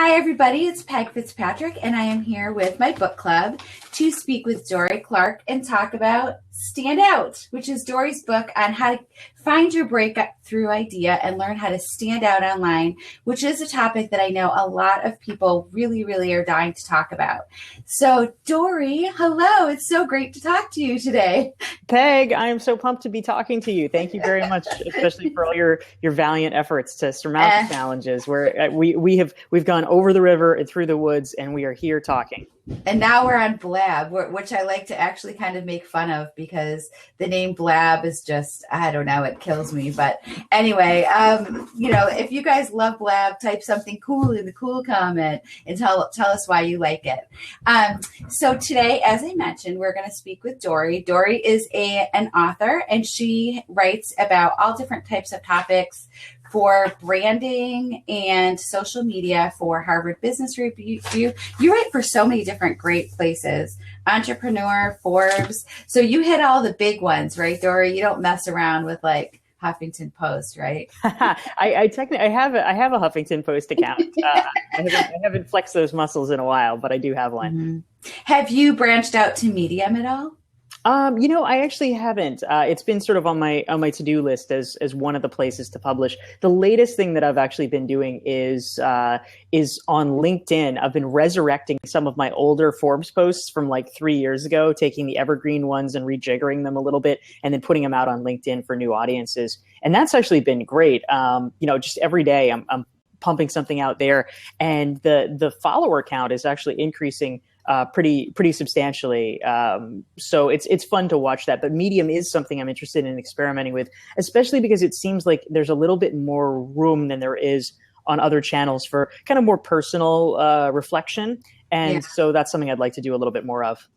Hi, everybody. It's Peg Fitzpatrick, and I am here with my book club to speak with Dorie Clark and talk about Stand Out, which is Dorie's book on how to find your breakthrough idea and learn how to stand out online, which is a topic that I know a lot of people really are dying to talk about. So, Dorie, hello. It's so great to talk to you today. Peg, I am so pumped to be talking to you. Thank you very much, especially for all your valiant efforts to surmount the challenges. Where we've gone over the river and through the woods, and we are here talking. And now we're on Blab, which I like to actually kind of make fun of because the name Blab is just, I don't know, it kills me. But anyway, if you guys love Blab, type something cool in the cool comment and tell us why you like it. So today, as I mentioned, we're going to speak with Dorie. Dorie is an author, and she writes about all different types of topics for branding and social media for Harvard Business Review. You write for so many different great places, Entrepreneur, Forbes. So you hit all the big ones, right, Dorie? You don't mess around with like Huffington Post, right? I have a Huffington Post account. I haven't flexed those muscles in a while, but I do have one. Mm-hmm. Have you branched out to Medium at all? I actually haven't. It's been sort of on my to-do list as one of the places to publish. The latest thing that I've actually been doing is on LinkedIn. I've been resurrecting some of my older Forbes posts from like 3 years ago, taking the evergreen ones and rejiggering them a little bit, and then putting them out on LinkedIn for new audiences. And that's actually been great. Just every day I'm pumping something out there, and the follower count is actually increasing pretty substantially. So it's fun to watch that. But Medium is something I'm interested in experimenting with, especially because it seems like there's a little bit more room than there is on other channels for kind of more personal reflection. And so that's something I'd like to do a little bit more of.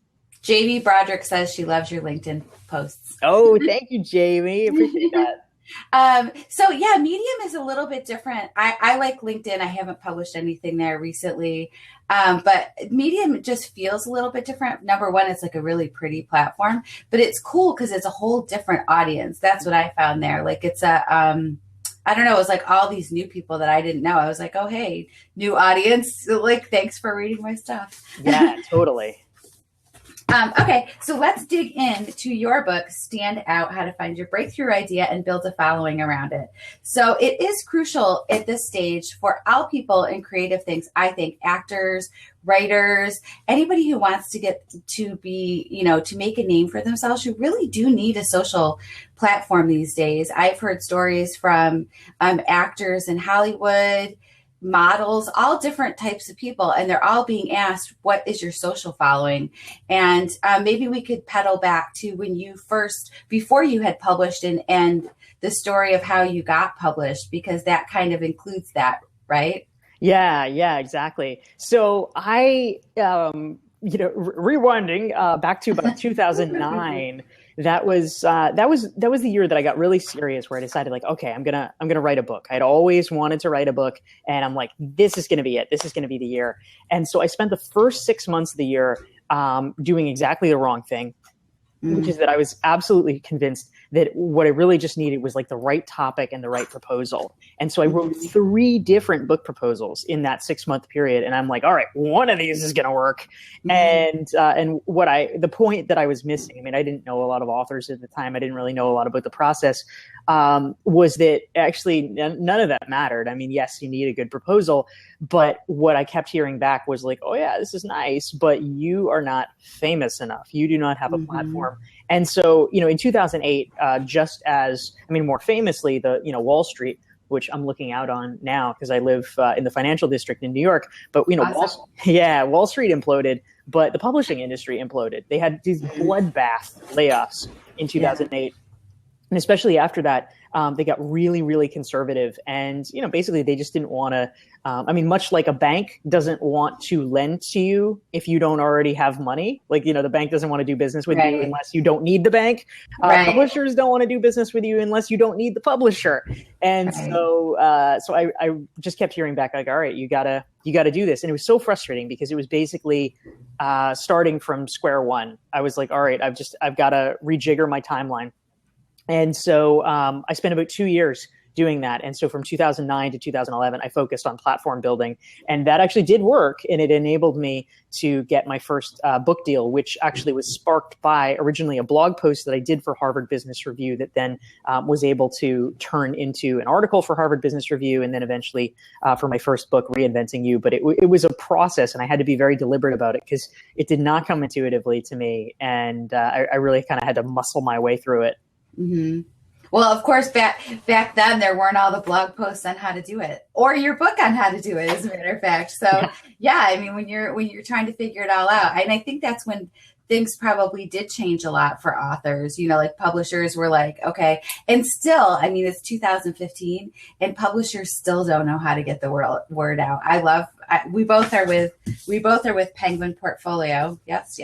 Jamie Broderick says she loves your LinkedIn posts. Oh, thank you, Jamie. Appreciate that. Medium is a little bit different. I like LinkedIn. I haven't published anything there recently. But Medium just feels a little bit different. Number one, it's like a really pretty platform, but it's cool because it's a whole different audience. That's what I found there. Like it's I don't know, it was like all these new people that I didn't know. I was like, oh, hey, new audience. Like, thanks for reading my stuff. Yeah, totally. Okay, so let's dig into your book, Stand Out, How to Find Your Breakthrough Idea and Build a Following Around It. So it is crucial at this stage for all people in creative things, I think, actors, writers, anybody who wants to get to be, to make a name for themselves, you really do need a social platform these days. I've heard stories from actors in Hollywood, models, all different types of people, and they're all being asked, what is your social following? And maybe we could pedal back to when you first, before you had published, and the story of how you got published, because that kind of includes that, right? Yeah, exactly. So I, rewinding back to about 2009, that was the year that I got really serious, where I decided, like, okay, I'm gonna write a book. I'd always wanted to write a book, and I'm like, this is gonna be it. This is gonna be the year. And so I spent the first 6 months of the year doing exactly the wrong thing, which is that I was absolutely convinced that what I really just needed was like the right topic and the right proposal. And so I wrote 3 different book proposals in that 6-month period. And I'm like, all right, one of these is going to work. And the point that I was missing, I mean, I didn't know a lot of authors at the time. I didn't really know a lot about the process, was that actually none of that mattered. I mean, yes, you need a good proposal, but what I kept hearing back was like, oh yeah, this is nice, but you are not famous enough. You do not have a platform. And so, in 2008, more famously, Wall Street, which I'm looking out on now because I live in the financial district in New York. But, awesome. Wall Street imploded, but the publishing industry imploded. They had these bloodbath layoffs in 2008. And especially after that, they got really conservative. And, basically they just didn't want to, much like a bank doesn't want to lend to you if you don't already have money. Like, the bank doesn't want to do business with you unless you don't need the bank. Publishers don't want to do business with you unless you don't need the publisher. And so I just kept hearing back, like, all right, you gotta do this. And it was so frustrating because it was basically starting from square one. I was like, all right, I've got to rejigger my timeline. And so I spent about 2 years doing that. And so from 2009 to 2011, I focused on platform building, and that actually did work. And it enabled me to get my first book deal, which actually was sparked by originally a blog post that I did for Harvard Business Review that then was able to turn into an article for Harvard Business Review, and then eventually for my first book, Reinventing You. But it was a process, and I had to be very deliberate about it because it did not come intuitively to me. And I really kind of had to muscle my way through it. Mm-hmm. Well, of course, back then there weren't all the blog posts on how to do it, or your book on how to do it, as a matter of fact. So yeah, I mean, when you're trying to figure it all out, and I think that's when things probably did change a lot for authors, like publishers were like, okay. And still, I mean, it's 2015 and publishers still don't know how to get the word out. We both are with Penguin Portfolio. Yes.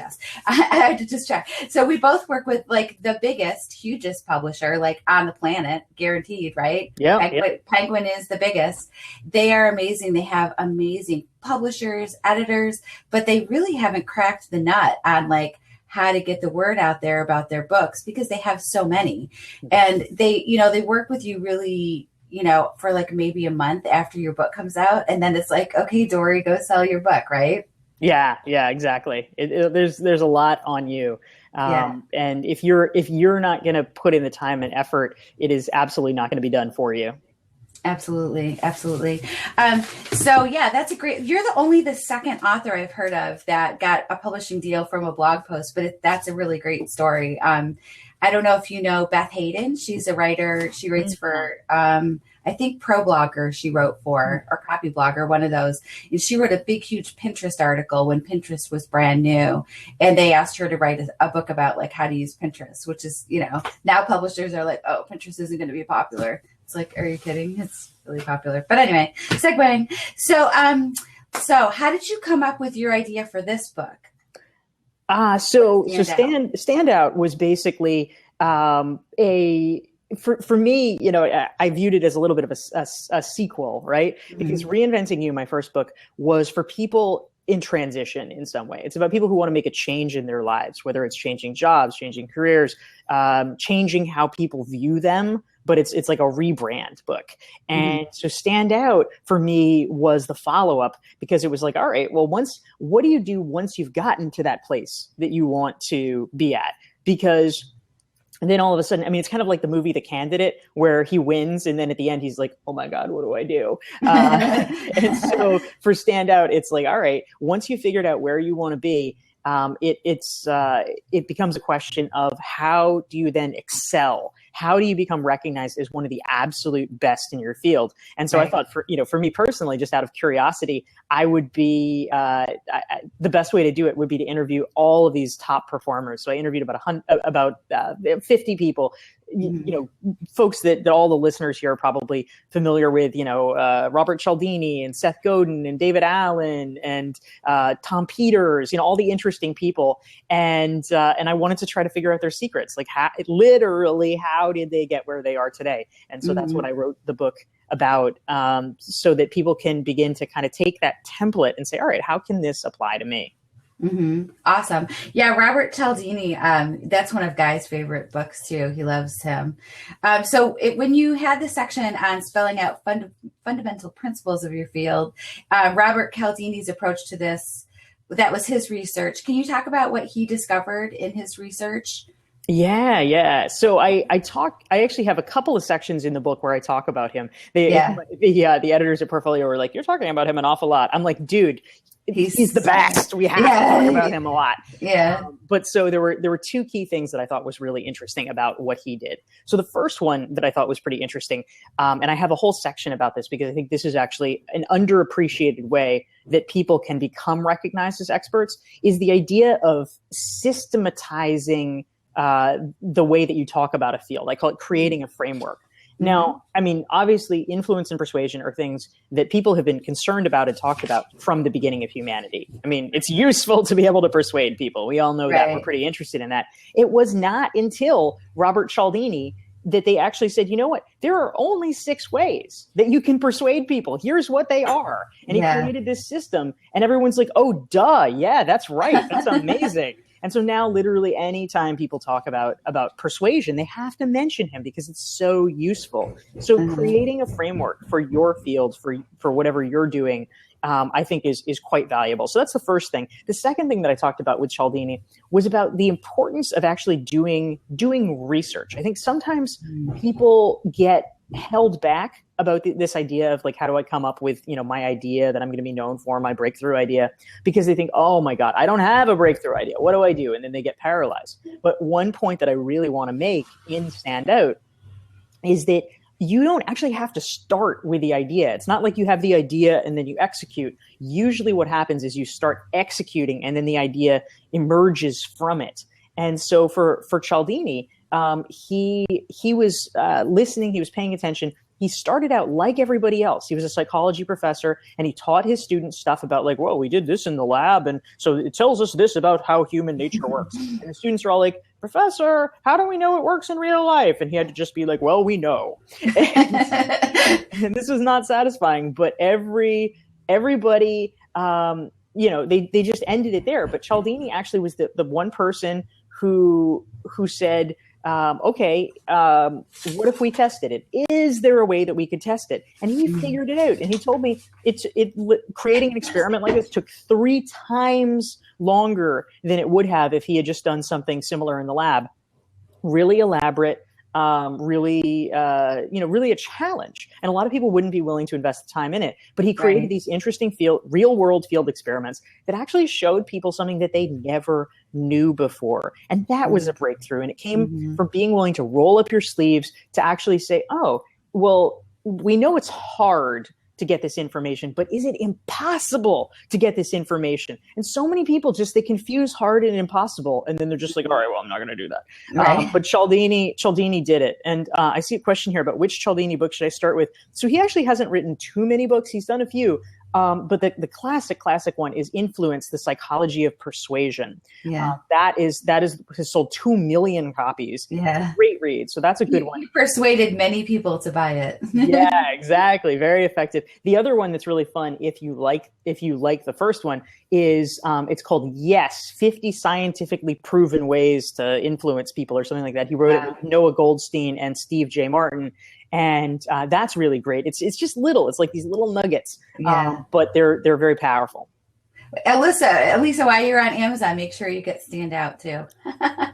I had to just check. So we both work with like the biggest, hugest publisher like on the planet, guaranteed, right? Yeah. Penguin is the biggest. They are amazing. They have amazing publishers, editors, but they really haven't cracked the nut on like how to get the word out there about their books because they have so many. And they work with you really, for like maybe a month after your book comes out. And then it's like, okay, Dorie, go sell your book, right? Yeah, exactly. There's a lot on you. And if you're not going to put in the time and effort, it is absolutely not going to be done for you. Absolutely. So yeah, you're only the second author I've heard of that got a publishing deal from a blog post, but that's a really great story. I don't know if you know Beth Hayden. She's a writer. She writes for, I think ProBlogger she wrote for, or Copy Blogger, one of those. And she wrote a big, huge Pinterest article when Pinterest was brand new. And they asked her to write a book about like how to use Pinterest, which is, now publishers are like, oh, Pinterest isn't going to be popular. It's like, are you kidding? It's really popular. But anyway, segueing. So how did you come up with your idea for this book? Stand Out was basically for me, I viewed it as a little bit of a sequel, right? Mm-hmm. Because Reinventing You, my first book, was for people in transition in some way. It's about people who want to make a change in their lives, whether it's changing jobs, changing careers, changing how people view them. But it's like a rebrand book. And so Stand Out for me was the follow-up because it was like, all right, well, what do you do once you've gotten to that place that you want to be at? Because then all of a sudden, I mean, it's kind of like the movie The Candidate where he wins and then at the end he's like, oh my God, what do I do? And so for Stand Out, it's like, all right, once you figured out where you want to be, it becomes a question of how do you then excel? How do you become recognized as one of the absolute best in your field? And so I thought for me personally, just out of curiosity, I would be, the best way to do it would be to interview all of these top performers. So I interviewed about 50 people, folks that all the listeners here are probably familiar with, Robert Cialdini and Seth Godin and David Allen and Tom Peters, all the interesting people. And I wanted to try to figure out their secrets, like how did they get where they are today? And so that's what I wrote the book about, so that people can begin to kind of take that template and say, all right, how can this apply to me? Mm-hmm. Awesome. Yeah. Robert Cialdini, that's one of Guy's favorite books too. He loves him. When you had the section on spelling out fundamental principles of your field, Robert Cialdini's approach to this, that was his research. Can you talk about what he discovered in his research? Yeah. So I actually have a couple of sections in the book where I talk about him. The editors at Portfolio were like, you're talking about him an awful lot. I'm like, dude, he's the best. We have to talk about him a lot. Yeah. But so there were two key things that I thought was really interesting about what he did. So the first one that I thought was pretty interesting, and I have a whole section about this because I think this is actually an underappreciated way that people can become recognized as experts, is the idea of systematizing the way that you talk about a field. I call it creating a framework. Now, I mean, obviously, influence and persuasion are things that people have been concerned about and talked about from the beginning of humanity. I mean, it's useful to be able to persuade people. We all know that. We're pretty interested in that. It was not until Robert Cialdini that they actually said, you know what, there are only 6 ways that you can persuade people. Here's what they are. And he created this system and everyone's like, oh, duh. Yeah, that's right. That's amazing. And so now literally anytime people talk about persuasion, they have to mention him because it's so useful. So creating a framework for your field, for whatever you're doing, I think is quite valuable. So that's the first thing. The second thing that I talked about with Cialdini was about the importance of actually doing research. I think sometimes people get held back about this idea of like, how do I come up with, my idea that I'm going to be known for, my breakthrough idea, because they think, oh my God, I don't have a breakthrough idea. What do I do? And then they get paralyzed. But one point that I really want to make in Stand Out is that you don't actually have to start with the idea. It's not like you have the idea and then you execute. Usually what happens is you start executing and then the idea emerges from it. And so for Cialdini, he was listening, he was paying attention. He started out like everybody else. He was a psychology professor, and he taught his students stuff about like, well, we did this in the lab, and so it tells us this about how human nature works. And the students are all like, Professor, how do we know it works in real life? And he had to just be like, well, we know. And this was not satisfying, but everybody, they just ended it there. But Cialdini actually was the one person who said, okay, what if we tested it? Is there a way that we could test it? And he figured it out. And he told me creating an experiment like this took 3 times longer than it would have if he had just done something similar in the lab. Really elaborate, really a challenge. And a lot of people wouldn't be willing to invest the time in it. But he created these interesting real world field experiments that actually showed people something that they never knew before. And that was a breakthrough. And it came from being willing to roll up your sleeves to actually say, oh, well, we know it's hard to get this information, but is it impossible to get this information? And so many people they confuse hard and impossible. And then they're just like, all right, well, I'm not going to do that. But Cialdini did it. And I see a question here about which Cialdini book should I start with? So he actually hasn't written too many books. He's done a few. But the classic one is Influence, The Psychology of Persuasion. Yeah. That has sold 2 million copies. Yeah. Great read. So that's a good one. You persuaded many people to buy it. Yeah, exactly. Very effective. The other one that's really fun, if you like the first one, is it's called Yes, 50 Scientifically Proven Ways to Influence People or something like that. He wrote it with Noah Goldstein and Steve J. Martin. And that's really great. It's just little. It's like these little nuggets, but they're very powerful. Elisa, while you're on Amazon, make sure you get Stand Out too.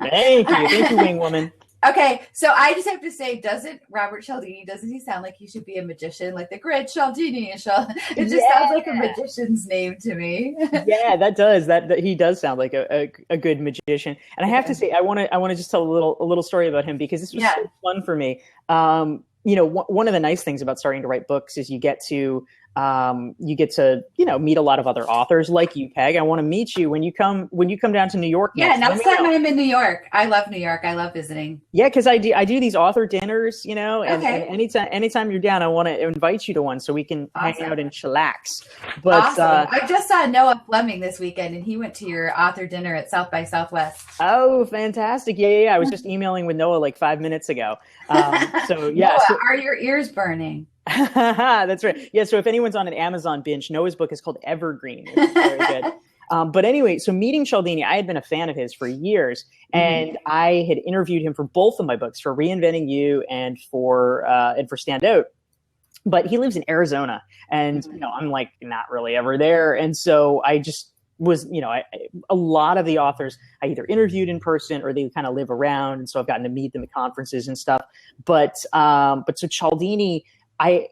Thank you, Wing Woman. Okay, so I just have to say, doesn't he sound like he should be a magician, like the great Cialdini? It just sounds like a magician's name to me. Yeah, that does. That he does sound like a good magician. And I have to say, I want to just tell a little story about him because this was so fun for me. One of the nice things about starting to write books is you get to meet a lot of other authors like you, Peg. I want to meet you when you come down to New York. Yeah, next time I'm in New York. I love New York. I love visiting. Yeah, because I do these author dinners, and anytime you're down, I want to invite you to one so we can hang out and chillax. But I just saw Noah Fleming this weekend, and he went to your author dinner at South by Southwest. Oh, fantastic! Yeah. I was just emailing with Noah like 5 minutes ago. Noah, are your ears burning? That's right. Yeah. So if anyone's on an Amazon binge, Noah's book is called Evergreen. It's very good. But anyway, so meeting Cialdini, I had been a fan of his for years, and I had interviewed him for both of my books, for Reinventing You and for Stand Out. But he lives in Arizona, and I'm like not really ever there, and so I just was, a lot of the authors I either interviewed in person or they kind of live around, and so I've gotten to meet them at conferences and stuff. But so Cialdini. I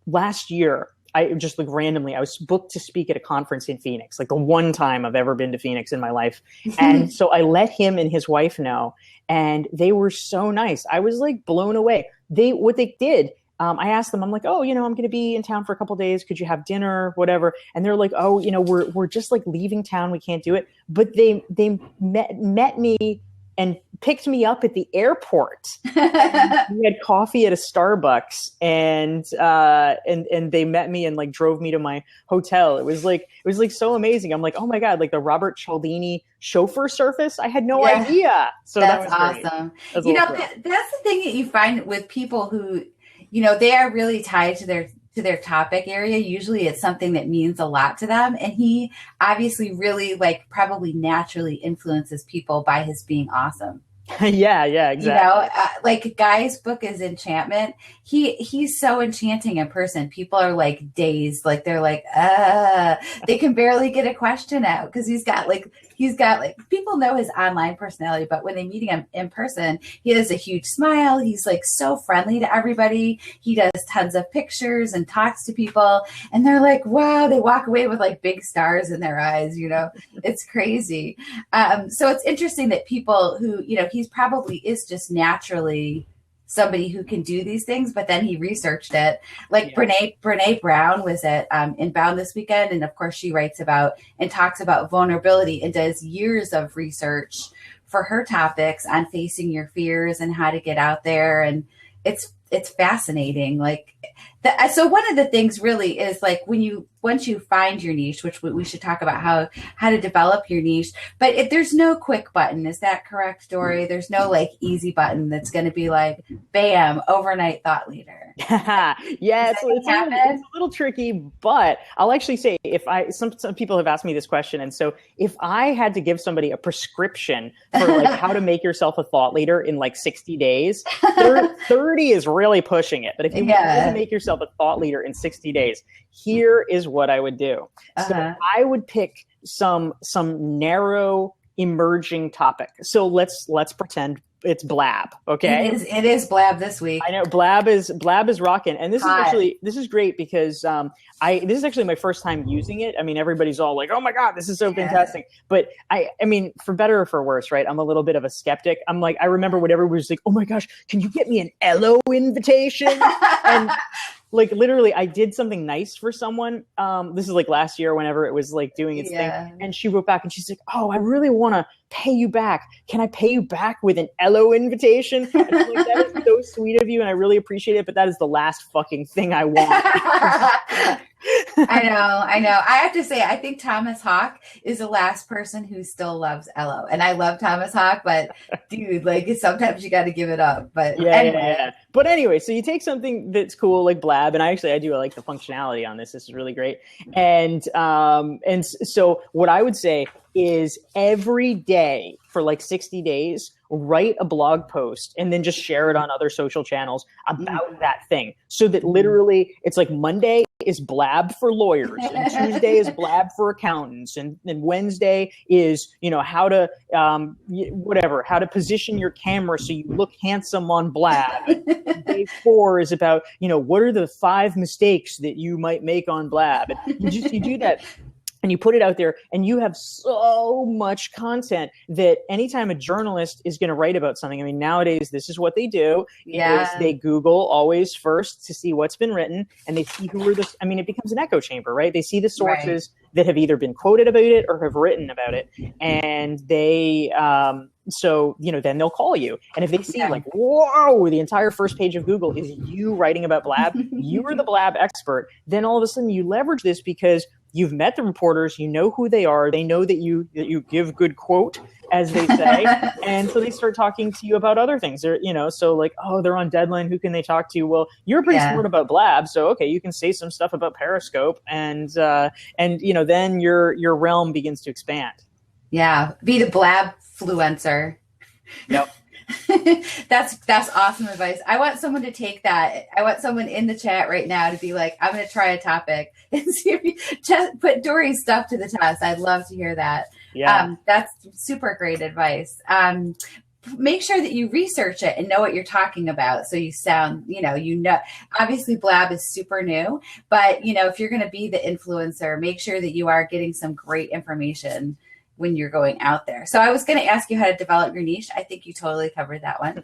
last year, I just like randomly, I was booked to speak at a conference in Phoenix, like the one time I've ever been to Phoenix in my life. And so I let him and his wife know, and they were so nice. I was like blown away. What they did, I asked them, I'm like, oh, I'm going to be in town for a couple of days. Could you have dinner, whatever? And they're like, oh, we're just like leaving town. We can't do it. But they met me and picked me up at the airport. We had coffee at a Starbucks, and they met me and like drove me to my hotel. It was like so amazing. I'm like, oh my God, like the Robert Cialdini chauffeur service. I had no idea. So that's awesome. That's the thing that you find with people who, they are really tied to to their topic area, usually it's something that means a lot to them. And he obviously really like probably naturally influences people by his being awesome. Yeah, yeah, exactly. Like Guy's book is Enchantment. He's so enchanting in person. People are like dazed, like they're like, they can barely get a question out because he's got like people know his online personality, but when they meet him in person, he has a huge smile. He's like so friendly to everybody. He does tons of pictures and talks to people, and they're like, wow, they walk away with like big stars in their eyes, It's crazy. So it's interesting that people who, he's probably is just naturally somebody who can do these things, but then he researched it. Like Brene Brown was at Inbound this weekend, and of course she writes about and talks about vulnerability and does years of research for her topics on facing your fears and how to get out there. And it's fascinating. So one of the things really is like once you find your niche, which we should talk about how to develop your niche, but there's no quick button. Is that correct, Dorie? There's no like easy button that's going to be like, bam, overnight thought leader. Yeah, it's a little tricky, but I'll actually say some people have asked me this question. And so if I had to give somebody a prescription for like how to make yourself a thought leader in like 60 days, 30 is really pushing it. But if you want to make yourself a thought leader in 60 days, here is what I would do. So I would pick some narrow emerging topic. So let's pretend it's Blab. Okay. It is Blab this week. I know Blab is rocking. And this is great because this is actually my first time using it. I mean, everybody's all like, oh my God, this is so fantastic. But I mean, for better or for worse, right? I'm a little bit of a skeptic. I'm like, I remember when everybody was like, oh my gosh, can you get me an Elo invitation? And like literally I did something nice for someone. This is like last year whenever it was like doing its thing. And she wrote back and she's like, oh, I really want to pay you back. Can I pay you back with an Elo invitation? And I'm like, that is so sweet of you and I really appreciate it, but that is the last fucking thing I want. I know. I have to say, I think Thomas Hawk is the last person who still loves Elo. And I love Thomas Hawk, but dude, like sometimes you got to give it up. But anyway. But anyway, so you take something that's cool like Blab, and I do like the functionality on this. This is really great. And so what I would say is every day for like 60 days, write a blog post and then just share it on other social channels about that thing. So that literally it's like Monday is Blab for lawyers and Tuesday is Blab for accountants. And then Wednesday is, how to, how to position your camera so you look handsome on Blab. And day 4 is about, what are the 5 mistakes that you might make on Blab? And you do that. And you put it out there and you have so much content that anytime a journalist is going to write about something, I mean, nowadays, this is what they do. Is they Google always first to see what's been written and they see who are it becomes an echo chamber, right? They see the sources that have either been quoted about it or have written about it. And they, then they'll call you. And if they see like, whoa, the entire first page of Google is you writing about Blab, you are the Blab expert, then all of a sudden you leverage this because you've met the reporters, you know who they are, they know that you give good quote, as they say, and so they start talking to you about other things. They're, so like, oh, they're on deadline, who can they talk to? Well, you're pretty smart about Blab, so okay, you can say some stuff about Periscope, and then your realm begins to expand. Yeah, be the Blab fluencer. Yep. That's awesome advice. I want someone to take that. I want someone in the chat right now to be like, I'm going to try a topic and see if you just put Dorie's stuff to the test. I'd love to hear that. Yeah. That's super great advice. Make sure that you research it and know what you're talking about. So you sound, obviously Blab is super new, but if you're going to be the influencer, make sure that you are getting some great information when you're going out there. So I was going to ask you how to develop your niche. I think you totally covered that one.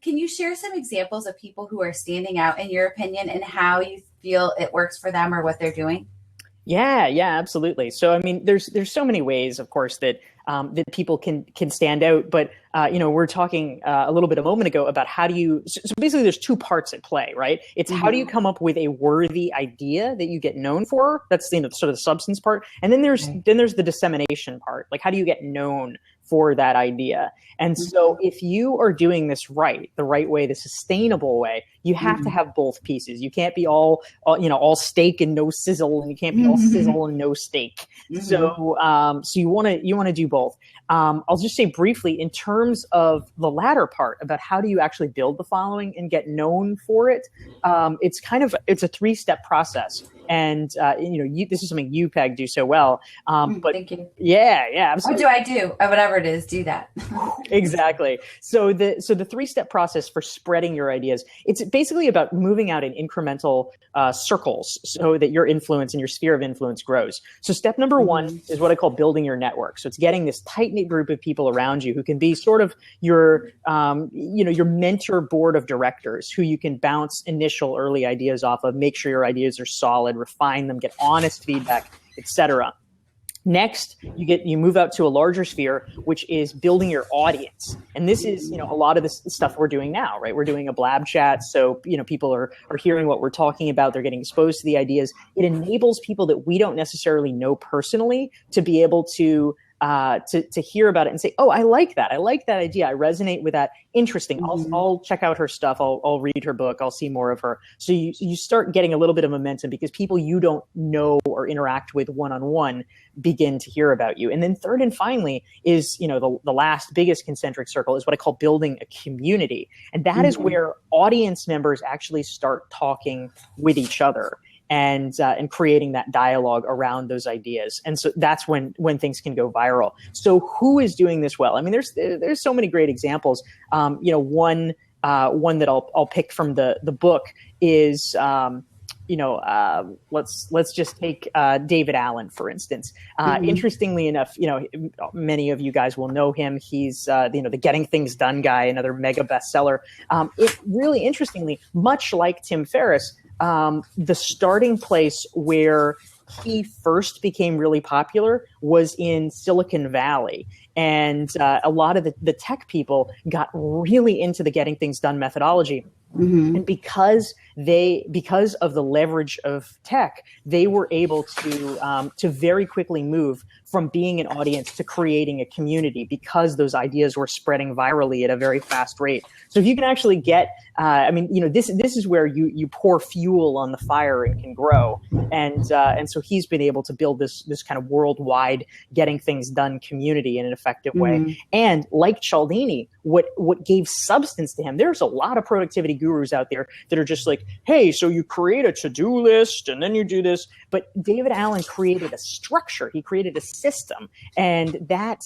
Can you share some examples of people who are standing out in your opinion and how you feel it works for them or what they're doing? Yeah, absolutely. So, I mean, there's so many ways, of course, that that people can stand out. But we're talking a little bit a moment ago about how do you. So basically, there's two parts at play, right? It's how do you come up with a worthy idea that you get known for? That's sort of the substance part, and then there's the dissemination part. Like, how do you get known for that idea? And so if you are doing this right, the right way, the sustainable way, you have to have both pieces. You can't be all steak and no sizzle, and you can't be all sizzle and no steak. So you want to do both. I'll just say briefly in terms of the latter part about how do you actually build the following and get known for it. It's a 3-step process. And this is something you, Peg, do so well. But thank you. Yeah, absolutely. What do I do? Whatever it is, do that. Exactly. So the 3-step process for spreading your ideas, it's basically about moving out in incremental circles so that your influence and your sphere of influence grows. So step number 1 is what I call building your network. So it's getting this tight-knit group of people around you who can be sort of your mentor board of directors who you can bounce initial early ideas off of, make sure your ideas are solid, refine them, get honest feedback, etc. Next, you move out to a larger sphere, which is building your audience. And this is, a lot of this stuff we're doing now, right? We're doing a blab chat. So, people are hearing what we're talking about. They're getting exposed to the ideas. It enables people that we don't necessarily know personally to be able to hear about it and say, oh, I like that. I like that idea. I resonate with that. Interesting. I'll check out her stuff. I'll read her book. I'll see more of her. So you start getting a little bit of momentum because people you don't know or interact with one-on-one begin to hear about you. And then third and finally is, the last biggest concentric circle is what I call building a community. And that is where audience members actually start talking with each other and creating that dialogue around those ideas. And so that's when things can go viral. So who is doing this well? I mean, there's so many great examples. One that I'll pick from the book is, let's just take David Allen, for instance. Interestingly enough, many of you guys will know him. He's the Getting Things Done guy, another mega bestseller. It really interestingly, much like Tim Ferriss, the starting place where he first became really popular was in Silicon Valley. And a lot of the tech people got really into the Getting Things Done methodology. And because of the leverage of tech, they were able to very quickly move from being an audience to creating a community because those ideas were spreading virally at a very fast rate. So if you can actually get, this is where you pour fuel on the fire and can grow. And so he's been able to build this kind of worldwide Getting Things Done community in an effective way. And like Cialdini, what gave substance to him, there's a lot of productivity gurus out there that are just like, hey, so you create a to-do list and then you do this. But David Allen created a structure. He created a system. And that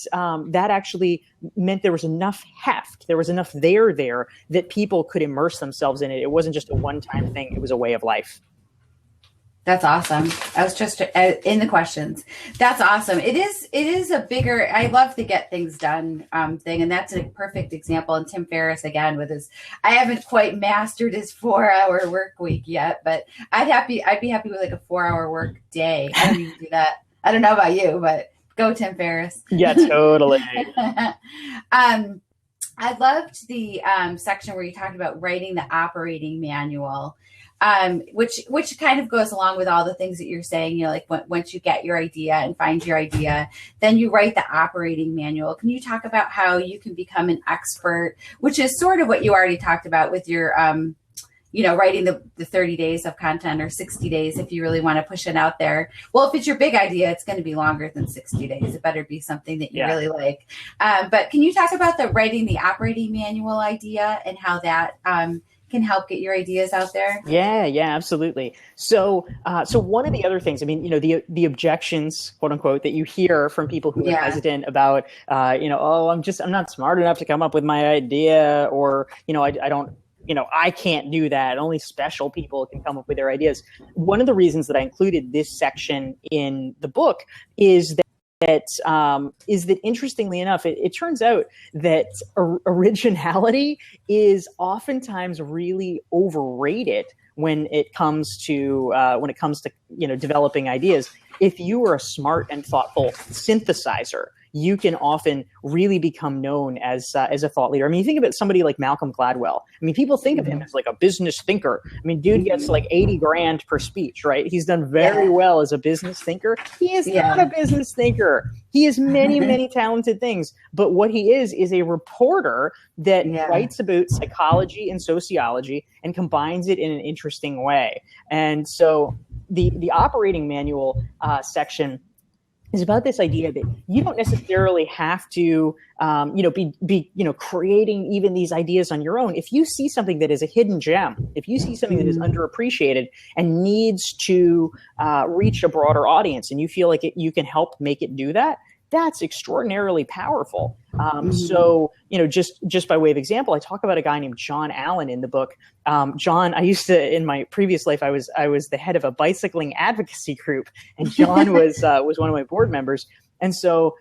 actually meant there was enough heft. There was enough there that people could immerse themselves in it. It wasn't just a one-time thing. It was a way of life. That's awesome. I was just in the questions. That's awesome. It is a bigger, I love the Get Things Done thing. And that's a perfect example. And Tim Ferriss, again, with I haven't quite mastered his 4-hour work week yet, but I'd be happy with like a 4-hour work day. I don't even do that. I don't know about you, but go Tim Ferriss. Yeah, totally. I loved the section where you talked about writing the operating manual. Which kind of goes along with all the things that you're saying, like once you get your idea and find your idea, then you write the operating manual. Can you talk about how you can become an expert, which is sort of what you already talked about with your, writing the 30 days of content or 60 days if you really want to push it out there. Well, if it's your big idea, it's going to be longer than 60 days. It better be something that you really like. But can you talk about writing the operating manual idea and how that can help get your ideas out there? Yeah, absolutely. So one of the other things, the objections, quote unquote, that you hear from people who are hesitant about, I'm not smart enough to come up with my idea, or, I don't, I can't do that. Only special people can come up with their ideas. One of the reasons that I included this section in the book is that interestingly enough, it turns out that originality is oftentimes really overrated when it comes to developing ideas. if you are a smart and thoughtful synthesizer, you can often really become known as a thought leader. I mean, you think about somebody like Malcolm Gladwell. I mean, people think of him as like a business thinker. I mean, dude gets like 80 grand per speech, right? He's done very well as a business thinker. He is not a business thinker. He is many, many talented things. But what he is a reporter that writes about psychology and sociology and combines it in an interesting way. And so the operating manual section is about this idea that you don't necessarily have to, be creating even these ideas on your own. If you see something that is a hidden gem, if you see something that is underappreciated and needs to reach a broader audience, and you feel like you can help make it do that, that's extraordinarily powerful. So, just by way of example, I talk about a guy named John Allen in the book. John, I used to, in my previous life, I was the head of a bicycling advocacy group, and John was one of my board members. And so,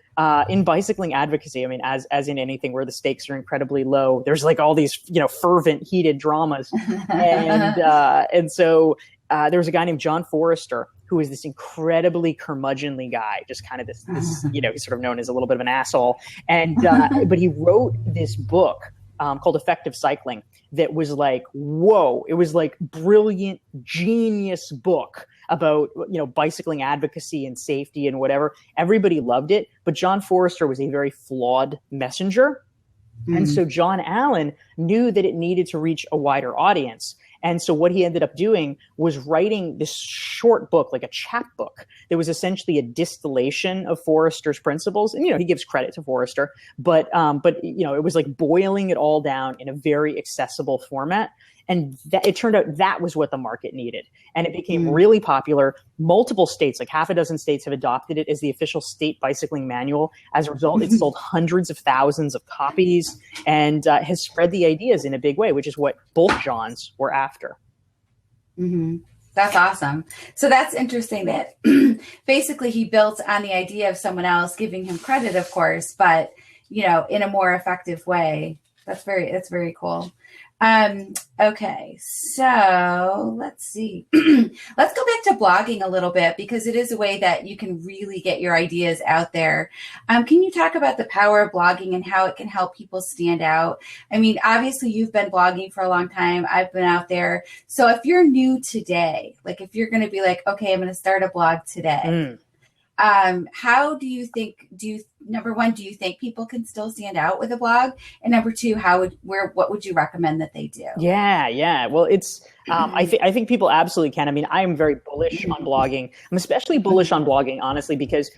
in bicycling advocacy, I mean, as in anything where the stakes are incredibly low, there's like all these, fervent, heated dramas. And so there was a guy named John Forrester, who is this incredibly curmudgeonly guy, just kind of this he's sort of known as a little bit of an asshole. And but he wrote this book called Effective Cycling that was like, whoa, it was like brilliant, genius book about, bicycling advocacy and safety and whatever. Everybody loved it. But John Forrester was a very flawed messenger. And so John Allen knew that it needed to reach a wider audience. And so what he ended up doing was writing this short book, like a chapbook, that was essentially a distillation of Forrester's principles. And, he gives credit to Forrester, but it was like boiling it all down in a very accessible format. And it turned out that was what the market needed. And it became really popular. Multiple states, like half a dozen states, have adopted it as the official state bicycling manual. As a result, it sold hundreds of thousands of copies and has spread the ideas in a big way, which is what both Johns were after. That's awesome. So that's interesting that basically he built on the idea of someone else giving him credit, of course, but, in a more effective way. That's very cool. Okay, so let's see. Let's go back to blogging a little bit, because it is a way that you can really get your ideas out there. Can you talk about the power of blogging and how it can help people stand out? I mean, obviously you've been blogging for a long time. I've been out there. So if you're new today, like if you're going to be like, okay, I'm going to start a blog today. How do you think, number one, do you think people can still stand out with a blog? And number two, what would you recommend that they do? Yeah. Well, it's, I think people absolutely can. I mean, I am very bullish on blogging. I'm especially bullish on blogging, honestly, because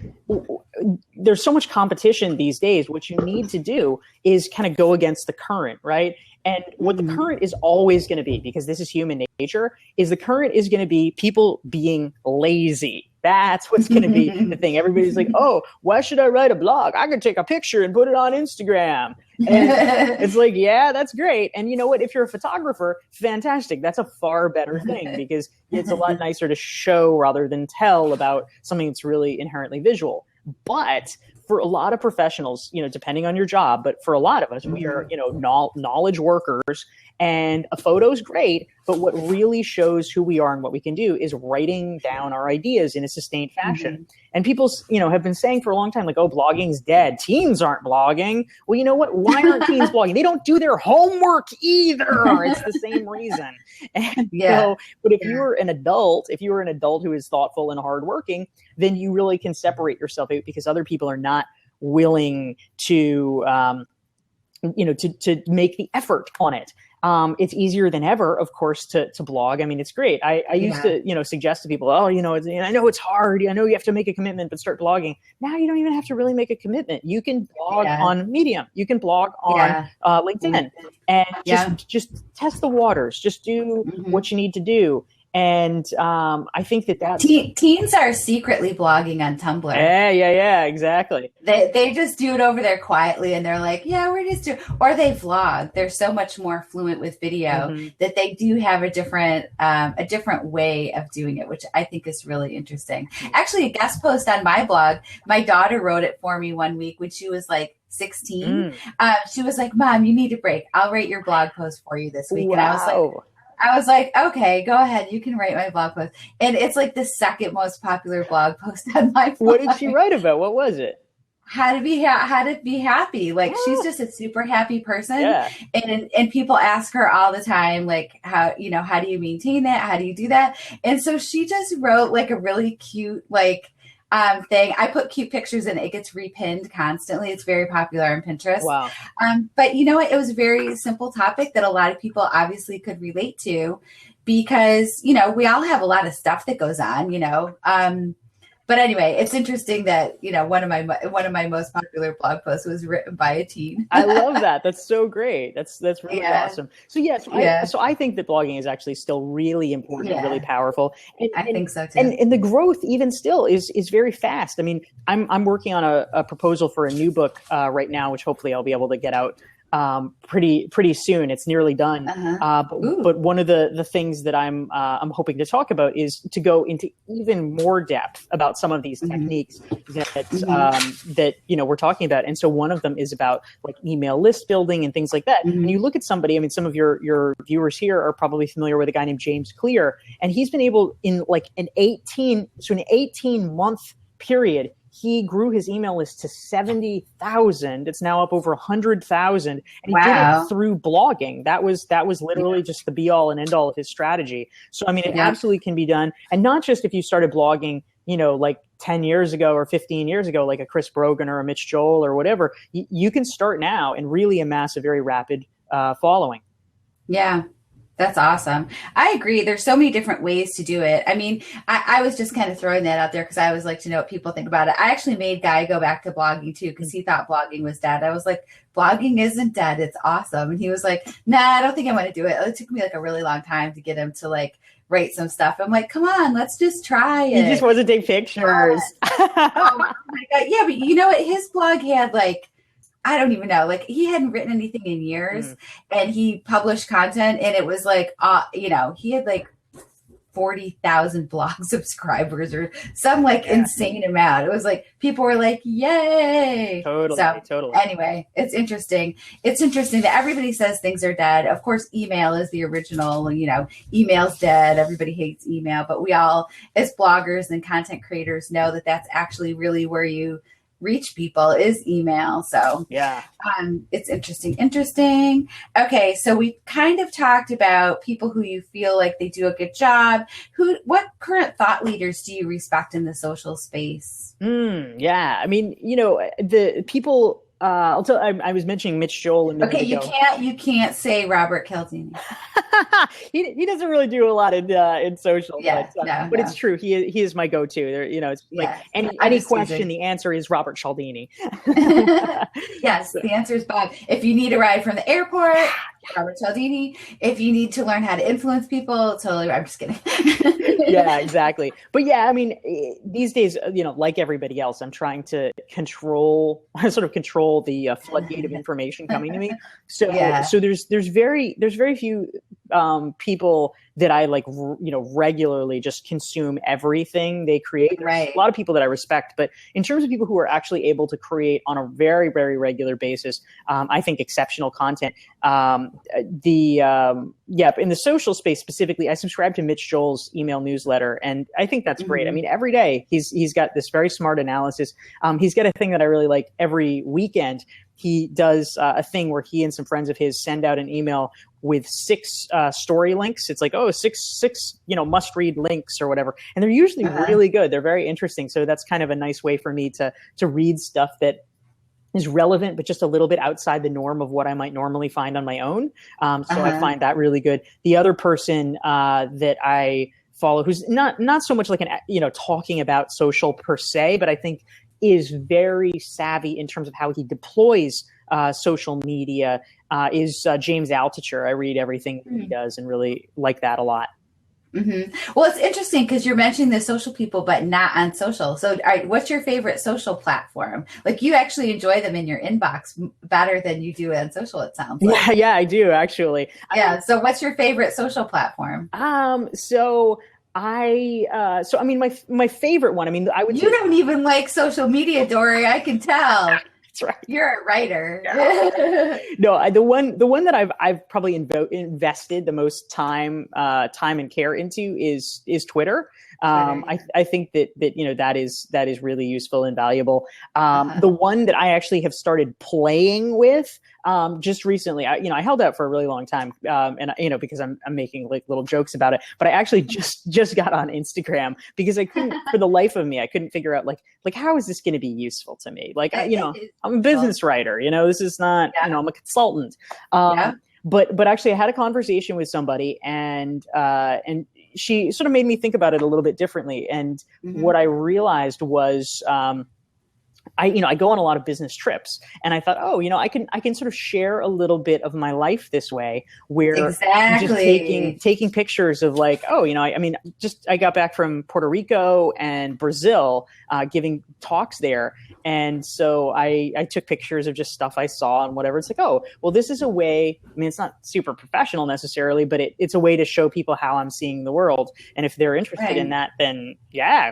there's so much competition these days. What you need to do is kind of go against the current, right? And what the current is always going to be, because this is human nature, is the current is going to be people being lazy. That's what's going to be the thing. Everybody's like, oh, why should I write a blog? I could take a picture and put it on Instagram. And it's like, yeah, that's great. And you know what? If you're a photographer, fantastic. That's a far better thing, because it's a lot nicer to show rather than tell about something that's really inherently visual. But for a lot of professionals, depending on your job, but for a lot of us, we are, knowledge workers, and a photo is great. But what really shows who we are and what we can do is writing down our ideas in a sustained fashion. And people, have been saying for a long time, like, oh, blogging's dead. Teens aren't blogging. Well, you know what? Why aren't teens blogging? They don't do their homework either. It's the same reason. And but if you're an adult who is thoughtful and hardworking, then you really can separate yourself out, because other people are not willing to, to make the effort on it. It's easier than ever, of course, to blog. I mean, it's great. I used to, suggest to people, I know it's hard. I know you have to make a commitment, but start blogging. Now you don't even have to really make a commitment. You can blog on Medium. You can blog on LinkedIn, and just test the waters. Just do what you need to do. And I think that teens are secretly blogging on Tumblr. Yeah, exactly. They just do it over there quietly, and they're like, yeah, we're just doing, or they vlog. They're so much more fluent with video that they do have a different way of doing it, which I think is really interesting. Actually, a guest post on my blog, my daughter wrote it for me one week when she was like 16. She was like, Mom, you need a break. I'll write your blog post for you this week. Wow. And I was like, I was like, okay, go ahead. You can write my blog post. And it's like the second most popular blog post on my blog. What did she write about? What was it? How to be happy. Like she's just a super happy person. Yeah. And people ask her all the time, like, how do you maintain that? How do you do that? And so she just wrote like a really cute, like, thing. I put cute pictures in it. It gets repinned constantly. It's very popular on Pinterest. Wow. But you know what? It was a very simple topic that a lot of people obviously could relate to because, we all have a lot of stuff that goes on, but anyway, it's interesting that, one of my most popular blog posts was written by a teen. I love that. That's so great. That's really awesome. So so I think that blogging is actually still really important and really powerful. And, I think so too. And the growth even still is very fast. I mean, I'm working on a proposal for a new book right now, which hopefully I'll be able to get out pretty soon. It's nearly done. But one of the things that I'm hoping to talk about is to go into even more depth about some of these techniques that we're talking about. And so one of them is about like email list building and things like that. And you look at somebody, I mean, some of your viewers here are probably familiar with a guy named James Clear, and he's been able in like an 18-month period, he grew his email list to 70,000. It's now up over 100,000. And he did it through blogging. That was literally just the be all and end all of his strategy. So, I mean, it absolutely can be done. And not just if you started blogging, like 10 years ago or 15 years ago, like a Chris Brogan or a Mitch Joel or whatever, you can start now and really amass a very rapid following. Yeah. That's awesome. I agree. There's so many different ways to do it. I mean, I was just kind of throwing that out there because I always like to know what people think about it. I actually made Guy go back to blogging too because he thought blogging was dead. I was like, blogging isn't dead. It's awesome. And he was like, nah, I don't think I want to do it. It took me like a really long time to get him to like write some stuff. I'm like, come on, let's just try it. He just wants to take pictures. Oh my God. Yeah, but you know what? His blog had like, I don't even know. Like he hadn't written anything in years and he published content and it was like, he had like 40,000 blog subscribers or some like insane amount. It was like, people were like, yay. Totally. Anyway, it's interesting. It's interesting that everybody says things are dead. Of course, email is the original, email's dead. Everybody hates email, but we all as bloggers and content creators know that that's actually really where you reach people is email. So it's interesting. Okay. So we kind of talked about people who you feel like they do a good job. What current thought leaders do you respect in the social space? I mean, the people, I was mentioning Mitch Joel. You can't say Robert Caldinis. he doesn't really do a lot in social, but it's true. He is my go-to. There, it's like any question, the answer is Robert Cialdini. Yes, the answer is Bob. If you need a ride from the airport, Robert Cialdini. If you need to learn how to influence people, totally. I'm just kidding. Yeah, exactly. But yeah, I mean, these days, like everybody else, I'm trying to control the floodgate of information coming to me. So there's very few people that I like, regularly just consume everything they create. There's a lot of people that I respect, but in terms of people who are actually able to create on a very, very regular basis, I think exceptional content. In the social space specifically, I subscribe to Mitch Joel's email newsletter, and I think that's great. I mean, every day he's got this very smart analysis. He's got a thing that I really like every weekend. He does a thing where he and some friends of his send out an email with 6 story links. It's like, six must read links or whatever. And they're usually really good. They're very interesting. So that's kind of a nice way for me to read stuff that is relevant, but just a little bit outside the norm of what I might normally find on my own. So I find that really good. The other person that I follow, who's not so much like talking about social per se, but I think is very savvy in terms of how he deploys social media, is James Altucher. I read everything he does and really like that a lot. Well, it's interesting because you're mentioning the social people, but not on social. So what's your favorite social platform? Like you actually enjoy them in your inbox better than you do on social, it sounds like. Yeah, I do actually. So what's your favorite social platform? My favorite one, I mean, I would You don't even like social media, Dorie, I can tell. That's right. You're a writer. No, the one that I've probably invested the most time and care into is Twitter. I think that that is really useful and valuable. The one that I actually have started playing with just recently, I held out for a really long time, and because I'm making like little jokes about it, but I actually just got on Instagram because I couldn't, for the life of me, I couldn't figure out like how is this going to be useful to me? Like I'm a business writer, this is not, I'm a consultant. But actually I had a conversation with somebody and she sort of made me think about it a little bit differently. And what I realized was, I go on a lot of business trips and I thought, I can sort of share a little bit of my life this way where just taking pictures of like, I got back from Puerto Rico and Brazil, giving talks there. And so I took pictures of just stuff I saw and whatever. It's like, this is a way, it's not super professional necessarily, but it's a way to show people how I'm seeing the world. And if they're interested in that, then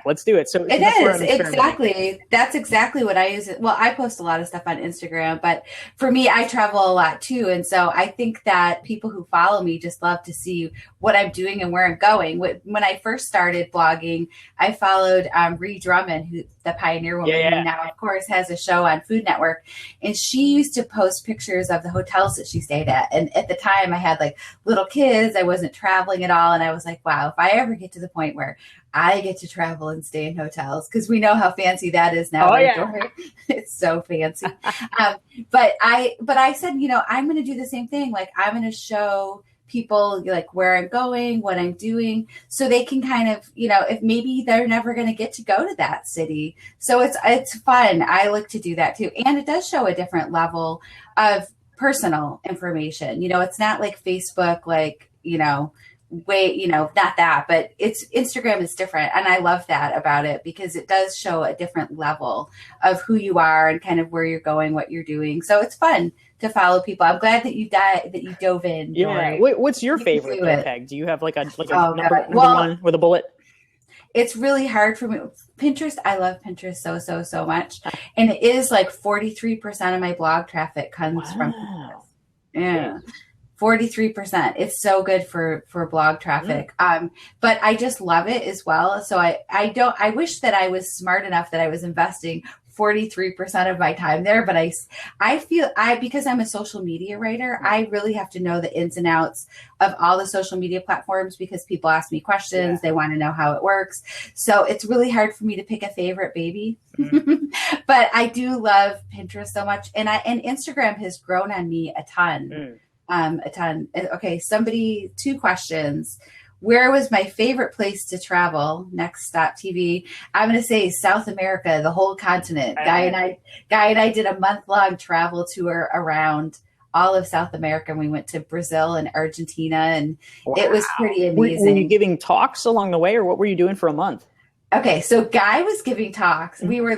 let's do it. So it is exactly. That's exactly what I use. Well, I post a lot of stuff on Instagram, but for me, I travel a lot too. And so I think that people who follow me just love to see what I'm doing and where I'm going. When I first started blogging, I followed Ree Drummond, who's the pioneer woman, who now, of course, has a show on Food Network. And she used to post pictures of the hotels that she stayed at. And at the time, I had like little kids. I wasn't traveling at all. And I was like, wow, if I ever get to the point where I get to travel and stay in hotels, because we know how fancy that is now. It's so fancy. But I said, I'm going to do the same thing. Like, I'm going to show people like where I'm going, what I'm doing, so they can kind of, if maybe they're never going to get to go to that city. So it's fun. I look to do that too. And it does show a different level of personal information. It's not like Facebook, like, not that, but Instagram is different. And I love that about it because it does show a different level of who you are and kind of where you're going, what you're doing. So it's fun to follow people. I'm glad that you dove in. Yeah. What's your favorite, Peg? Do you have like a number one with a bullet? It's really hard for me. Pinterest, I love Pinterest so much. And it is like 43% of my blog traffic comes from Pinterest. Yeah. 43%. It's so good for blog traffic. But I just love it as well. So I wish that I was smart enough that I was investing 43% of my time there. But I feel because I'm a social media writer, I really have to know the ins and outs of all the social media platforms because people ask me questions. Yeah. They want to know how it works. So it's really hard for me to pick a favorite baby. But I do love Pinterest so much. And Instagram has grown on me a ton. A ton. Okay, 2 questions. Where was my favorite place to travel? Next stop TV. I'm going to say South America, the whole continent. Guy and I did a month-long travel tour around all of South America. And we went to Brazil and Argentina, and it was pretty amazing. Were you giving talks along the way, or what were you doing for a month? Okay, so Guy was giving talks. We were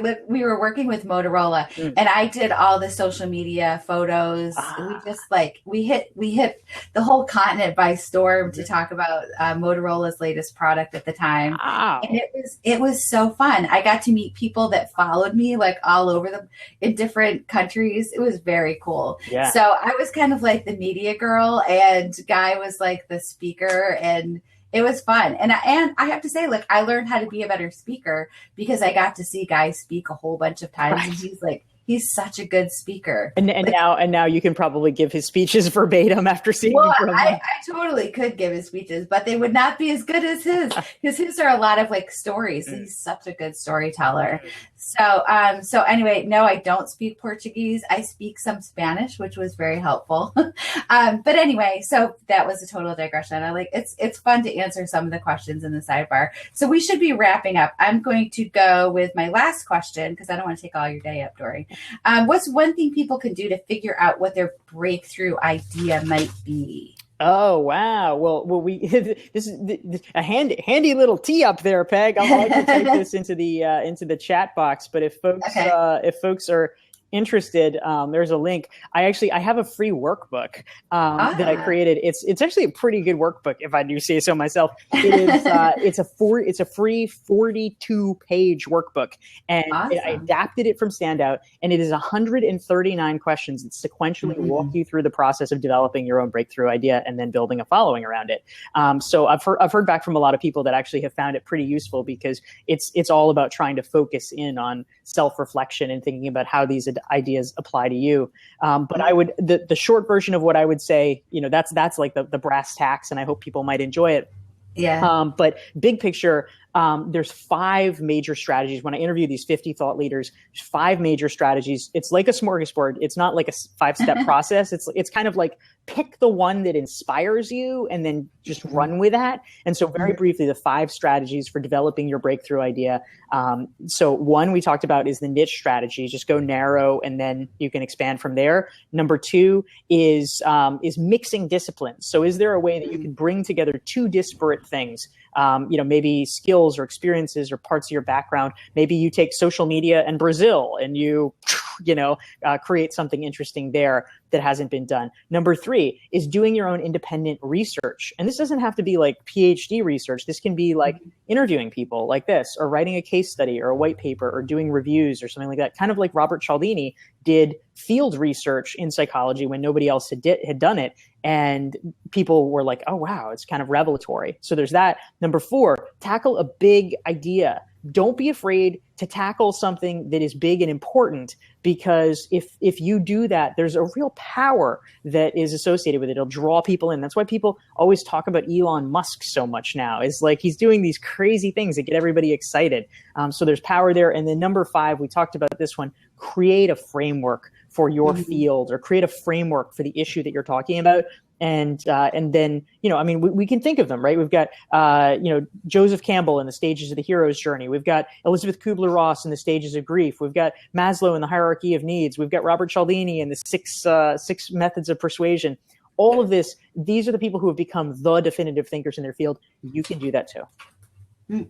working with Motorola, and I did all the social media photos. We just we hit the whole continent by storm to talk about Motorola's latest product at the time. Wow. And it was so fun. I got to meet people that followed me like all over in different countries. It was very cool. Yeah. So I was kind of like the media girl, and Guy was like the speaker, and it was fun. And I have to say, like, I learned how to be a better speaker because I got to see Guy speak a whole bunch of times. Right. And he's such a good speaker. And now you can probably give his speeches verbatim after seeing him for a month. I totally could give his speeches, but they would not be as good as his, because his are a lot of like stories. He's such a good storyteller. So anyway, no, I don't speak Portuguese. I speak some Spanish, which was very helpful. But anyway, so that was a total digression. It's fun to answer some of the questions in the sidebar. So we should be wrapping up. I'm going to go with my last question because I don't want to take all your day up, Dorie. What's one thing people can do to figure out what their breakthrough idea might be? Oh, wow. Well, this is a handy little tee up there, Peg. I'll like to type this into the chat box. But if folks are interested, there's a link. I have a free workbook that I created. It's actually a pretty good workbook, if I do say so myself. It is it's a free 42-page workbook, and I adapted it from Standout, and it is 139 questions that sequentially walk you through the process of developing your own breakthrough idea and then building a following around it. So I've heard back from a lot of people that actually have found it pretty useful, because it's all about trying to focus in on self-reflection and thinking about how these ideas apply to you. But I would, the short version of what I would say, that's like the brass tacks, and I hope people might enjoy it. Yeah. But big picture, there's 5 major strategies. When I interview these 50 thought leaders, there's 5 major strategies. It's like a smorgasbord. It's not like a 5-step process. It's kind of like pick the one that inspires you and then just run with that. And so very briefly, the 5 strategies for developing your breakthrough idea. So one we talked about is the niche strategy. Just go narrow and then you can expand from there. Number 2 is mixing disciplines. So is there a way that you can bring together 2 disparate things? Maybe skills or experiences or parts of your background. Maybe you take social media and Brazil and you create something interesting there that hasn't been done. Number 3 is doing your own independent research. And this doesn't have to be like PhD research. This can be like interviewing people like this, or writing a case study or a white paper, or doing reviews or something like that. Kind of like Robert Cialdini did field research in psychology when nobody else had done it. And people were like, oh, wow, it's kind of revelatory. So there's that. Number 4, tackle a big idea. Don't be afraid to tackle something that is big and important, because if you do that, there's a real power that is associated with it. It'll draw people in. That's why people always talk about Elon Musk so much now. It's like he's doing these crazy things that get everybody excited. So there's power there. And then number 5, we talked about this one, create a framework for your field, or create a framework for the issue that you're talking about. And then, we can think of them, right? We've got, Joseph Campbell in the stages of the hero's journey. We've got Elizabeth Kubler-Ross in the stages of grief. We've got Maslow in the hierarchy of needs. We've got Robert Cialdini in the six methods of persuasion. All of this, these are the people who have become the definitive thinkers in their field. You can do that too.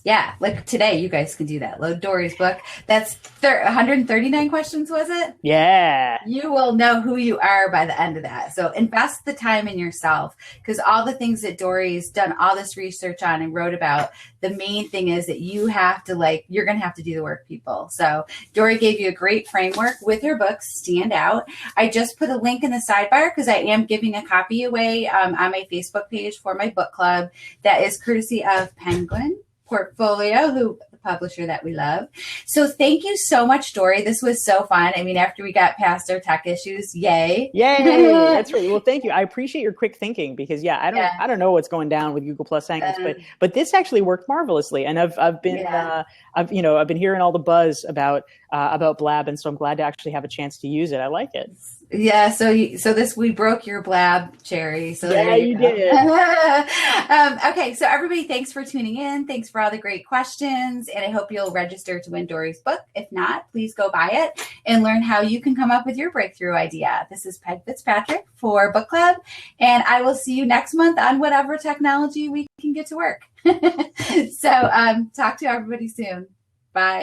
Yeah, like today, you guys can do that. Load Dorie's book. That's 139 questions, was it? Yeah. You will know who you are by the end of that. So invest the time in yourself, because all the things that Dorie's done all this research on and wrote about, the main thing is that you have to you're going to have to do the work, people. So Dorie gave you a great framework with her book, Stand Out. I just put a link in the sidebar because I am giving a copy away on my Facebook page for my book club. That is courtesy of Penguin Portfolio, who the publisher that we love. So thank you so much, Dorie. This was so fun. I mean, after we got past our tech issues, yay. That's right. Well, thank you. I appreciate your quick thinking, because I don't know what's going down with Google Plus Hangouts, but this actually worked marvelously. And I've been hearing all the buzz about Blab, and so I'm glad to actually have a chance to use it. I like it. Yeah, so we broke your Blab, Cherry. So yeah, you did. Okay, so everybody, thanks for tuning in. Thanks for all the great questions, and I hope you'll register to win Dorie's book. If not, please go buy it and learn how you can come up with your breakthrough idea. This is Peg Fitzpatrick for Book Club, and I will see you next month on whatever technology we can get to work. So talk to everybody soon. Bye.